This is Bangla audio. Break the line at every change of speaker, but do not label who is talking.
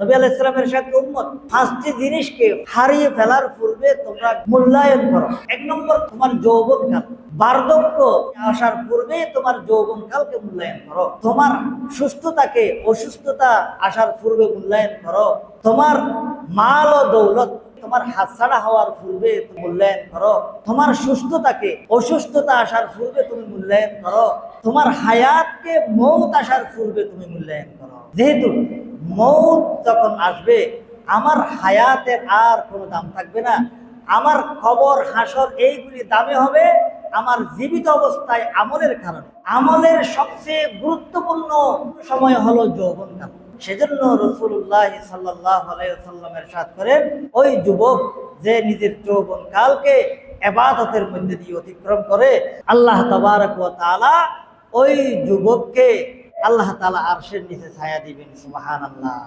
নবী আলাইহিস সালামের সাথে উম্মত পাঁচটি জিনিসকে হারিয়ে ফেলার পূর্বে তোমরা মূল্যায়ন করো। এক নম্বর, তোমার যৌবনকাল, বার্ধক্য আসার পূর্বে তোমার যৌবনকালকে মূল্যায়ন করো। তোমার সুস্থতাকে অসুস্থতা আসার পূর্বে মূল্যায়ন করো। তোমার মাল ও দৌলত তোমার হাতছাড়া হওয়ার পূর্বে মূল্যায়ন করো। তোমার সুস্থতাকে অসুস্থতা আসার পূর্বে তুমি মূল্যায়ন করো। তোমার হায়াতকে মৌত আসার পূর্বে তুমি মূল্যায়ন করো। যেহেতু মৌত যখন আসবে, আমার হায়াতের আর কোনো দাম থাকবে না। আমার কবর, হাসর এইগুলি দামে হবে আমার জীবিত অবস্থায় আমলের কারণে। আমলের সবচেয়ে গুরুত্বপূর্ণ সময় হলো যৌবনকাল। সেজন্য রাসূলুল্লাহ সাল্লাল্লাহু আলাইহি ওয়াসাল্লাম ইরশাদ করেন, ওই যুবক যে নিজের যৌবনকালকে ইবাদতের মধ্যে দিয়ে অতিক্রম করে, আল্লাহ তাবারক ওয়া তাআলা ওই যুবককে আল্লাহ তাআলা আরশের নিচে ছায়া দিবেন। সুবহানাল্লাহ।